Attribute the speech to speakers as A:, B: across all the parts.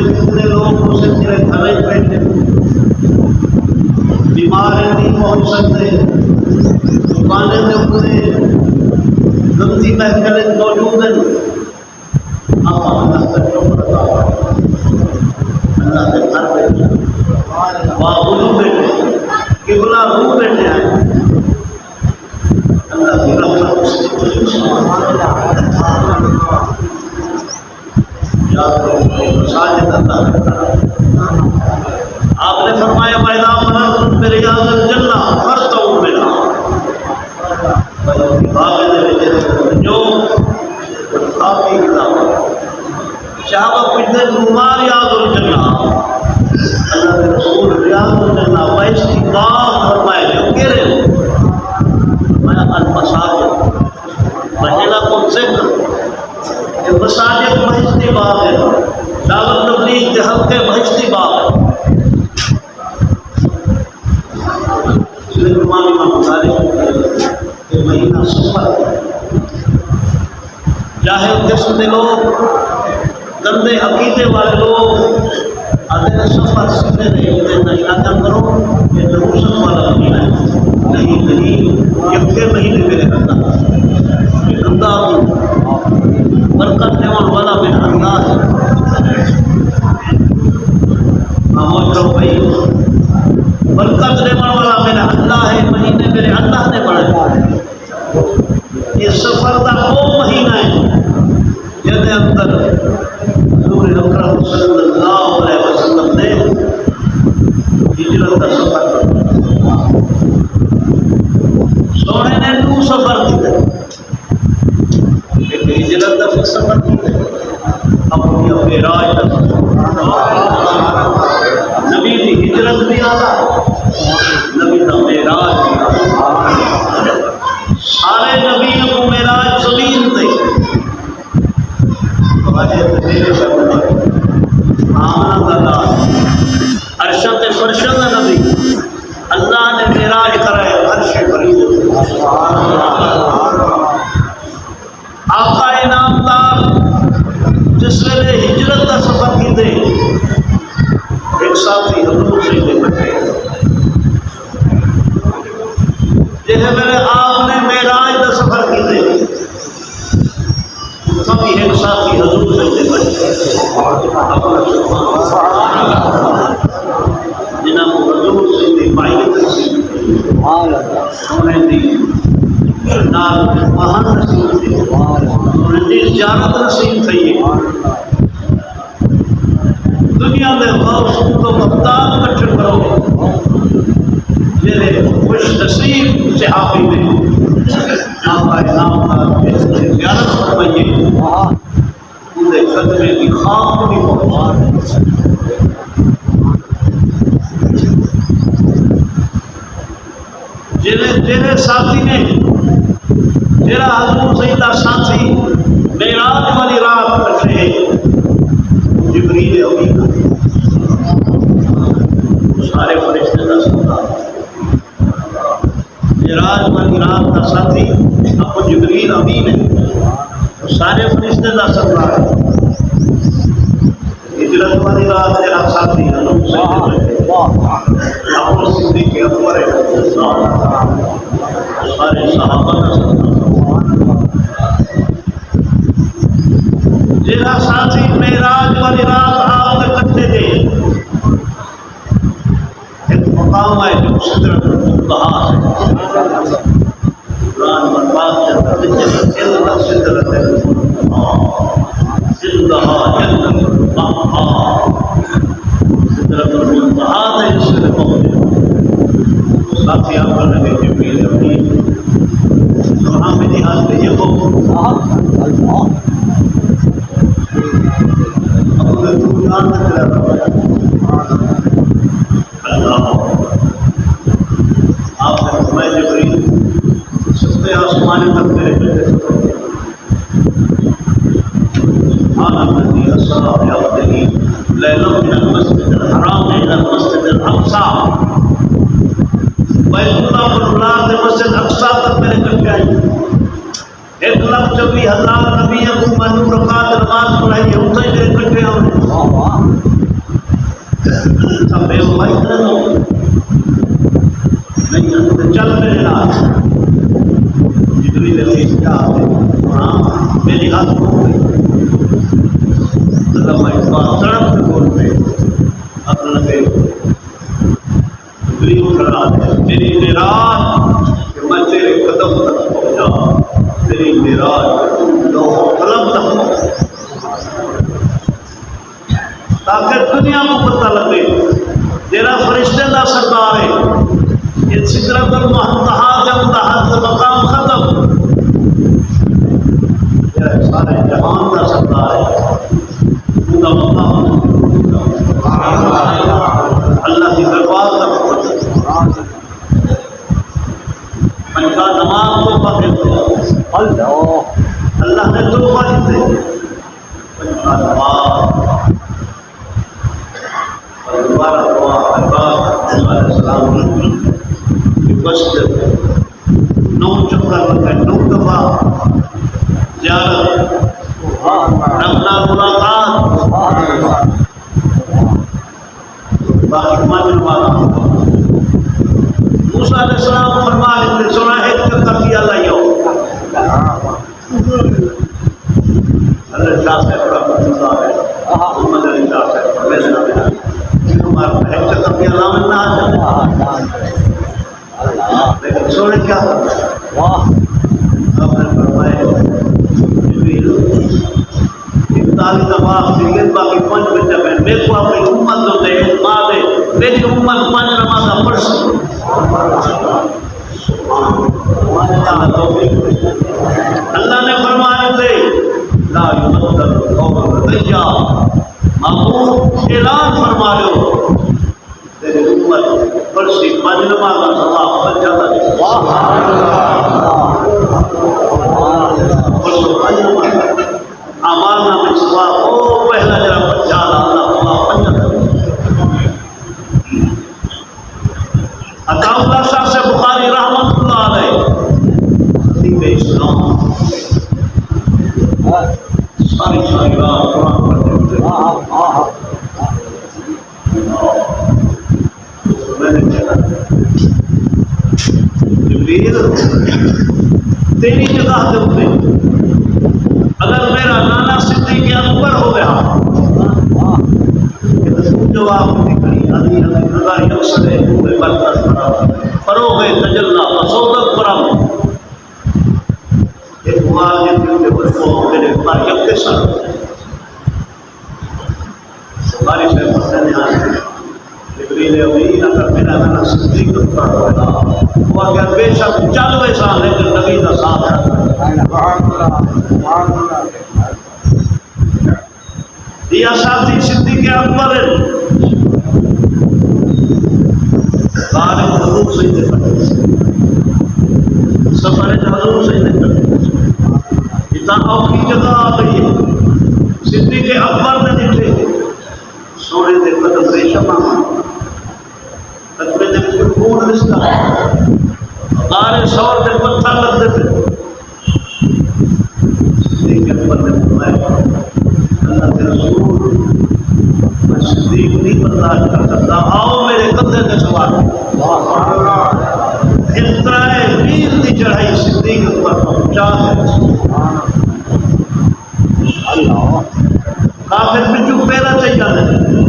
A: कितने लोग उसे तेरे घर में बैठे बीमार नहीं पहुंच सकते, दुकानें में पूरे गंदी महफिलें मौजूद हैं। आप अल्लाह का शुक्र अदा अल्लाह के घर बैठे बाबुलू बैठे किबला रू बैठे हैं। अल्लाह की रहमत आपने फरमाया मैदा मन मेरे जन्ना हर तो मेरा जो आपकी किताब शहाबा पिछले रुमार यादुल जन्ना अल्लाह के रसूल यादुल जन्ना वैस की बात फरमाए जो केरे मैं अल मसाजिद महिला को जिक्र मसाजिद बहिश्ती बाग है, दावत तबलीग के हल्के बहिश्ती बाग है। महीना सफर चाहे जिसमें लोग गंदे अकीदे वाले लोग आते सफर सीखे नहीं याद करो ये नरूसत वाला महीना है। नहीं यके महीने मेरे अंदर गंदा बरकत देवन वाला मेरा अंदाज खामोश रहो भाई। बरकत देवन वाला मेरा अल्लाह है, महीने मेरे अल्लाह ने बनाए। ये सफर का वो महीना है जिसके अंदर हजूर अकरम सल्लल्लाहु अलैहि वसल्लम ने हिजरत का सफर सोने ने टू सफर किया। हिजरत का फिर सफर अपनी मेराज नबी की हिजरत भी आला नबी का मेराज भी आला। सारे नबियों को मेराज जमीन थे अरशद फरशद नबी अल्लाह ने मेराज कराए अर्श फरीद आका इनामदार कभी एक साथी हजूर से जिन्हों को हजूर से मायत सी उन्हें दी नाल महान नसीब थी उन्हें दी ज़ियारत नसीब थी दुनिया में गौस को बगदाद कट्ठे करो मेरे खुश नसीब सहाबी ने आपका नाम ज़ियारत फरमाइए पूरे कदमे की खाक भी पहुँचा जिन्हें तेरे साथी ने तेरा हजूर सईदा साथी मेराज वाली रात कट्ठे जिब्रील अमीन सारे फरिश्ते का सरदार मेराज वाली रात का साथी आपको जिब्रील अमीन है सारे फरिश्ते का सरदार हिजरत वाली रात तेरा साथी आपको सिद्दीक़ अकबर है सारे सहाबा का सरदार जेरा साथी मेराज वाली रात आप इकट्ठे थे एक मकाम है जो सिदरतुल मुंतहा है कुरान में बात करता है इल्ला सिदरतुल मुंतहा सिदहा जन्नतुल मअवा सिदरतुल मुंतहा है इससे पहुंचे साथी आप लगे जिब्रील अमीन वहां में निहाल पे ये को आपने मैं जिब्रील सबसे आसमान तक मेरे मस्जिद अक्सा तक मेरे कट आई 1,24,000 नबी को मनु रकात नमाज पढ़ाई है उसे मेरे कटे सब बेवफाई कर दो नहीं तो चल मेरे नाल जिब्रील ने क्या हाँ मेरी हाथ हो गई अल्लाह मैं सड़क पे बोल पे अपना लगे जिब्रील खड़ा है मेरी मेराज मैं तेरे कदम तक पहुंचा तेरी मेराज लो कलम तक ताकि दुनिया को पता लगे तेरा फरिश्ते का सरदार है ये सिदरतुल मुंतहा जब तहत मकाम खत्म सारे जहान का सरदार है पूरा मकाम अल्लाह की दरबार तक पंचा नमाज तोहफा देते अल्लाह ने तोहफा देते पंचा नमाज दोबारा दुआ सलाम मस्जिद 9 चक्कर लगता है 9 दफा ज़ियारत रखना मुलाकात बाकी मानने वाला मूसा अलैहिस्सलाम फरमा लेते सुना है चक्कर किया लाइयो अल्लाह शाह से बड़ा मूसा है मोहम्मद अली शाह से मेरे नाम है एक चक्कर किया लाम ना लेकिन सोने क्या आपने फरमाया इब्ताली तबाफ सीरियत बाकी 5 बच्चा मैं मेरे को अपनी उम्मत तो दे माँ दे मेरी उम्मत 5 नमाज़ पढ़ सकती अल्लाह ने फरमाया थे ला युबद्दल कौल लदैया महमूद ऐलान फरमा लो तेरी उम्मत परसी 5 नमाज़ का सवाब बच जाता है आमाना में सवाब ओ पहला जरा बच्चा अल्लाह अताउल्लाह शाह से बुखारी रहमतुल्लाह अलैह खतीब इस्लाम सारी रात कुरान पढ़ते जिब्रील तेरी जगह दे अगर मेरा कर यक्सरे हुए बरकत परम फरोगे तजल्ला बसौदत परम एक माल के दिल के बच्चों मेरे पर यक्के सर बारिश है फसने आ जिब्रील अमीन अगर मेरा गाना सिद्दीक का होगा वो अगर बेशक चल वैसा लेकिन नबी का साथ है दिया साथी सिद्दीक अकबर बारे हजूर से निकले सफर हजूर से निकले इतना औखी जगह आ गई है सिद्दीक अकबर ने निकले सोने के कदम रेशम तकबे ने बिल्कुल खून रिश्ता गारे सौर के पत्थर लगते थे सिद्दीक अकबर ने फरमाया अल्लाह के रसूल मैं सिद्दीक नहीं बर्दाश्त कर सकता आओ मेरे कंधे के सवार इतराए मील की चढ़ाई सिद्दीक अकबर पहुंचा काफिर पिछू पैरा चाहिए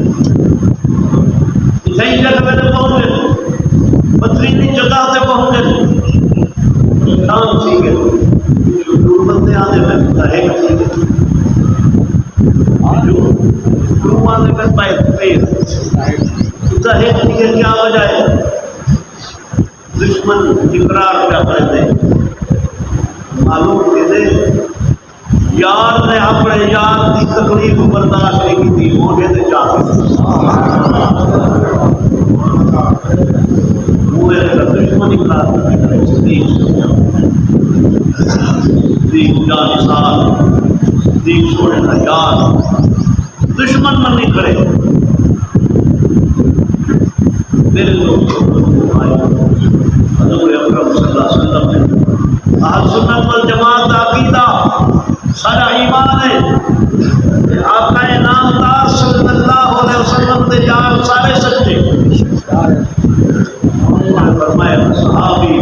A: सही जगह पे पहुंचे पथरीली जगह पे पहुंचे शाम ठीक है दूर बंदे आने में है ठीक है दूर आने में पैर है ठीक है क्या वजह है दुश्मन इकरार क्या करते मालूम के दे यार ने अपने यार की तकलीफ बर्दाश्त नहीं की मोटे से दुश्मनी छोड़े का यार दुश्मन मन नहीं करे मेरे लोग हज़रत अकरम सल्लल्लाहु अलैहि वसल्लम ने अहल सुन्नत वल जमात अकीदा सारा ईमान है आका नामदार सल्लल्लाहु अलैहि वसल्लम के यार सारे सच्चे उन्होंने फरमाया सहाबी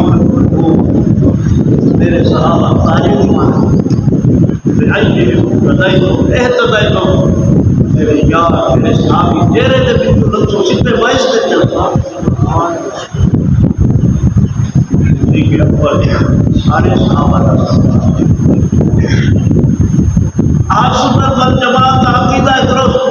A: मेरे सहाबा ताजे ईमान मेरे यार मेरे सहाबी जेरे दे बिचू लंसो सीधे वाइस दे चलता सिद्दीक अकबर सारे सहाबा आज सुन्नत वल जमात अकीदा दुरुस्त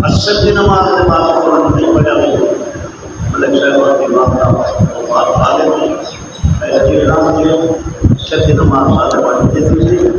A: असर की नमाज के बाद कुरान नहीं पढ़ा मलिक साहब की बात का बात आगे पहले की राम जी असर की नमाज साथ पढ़ते थे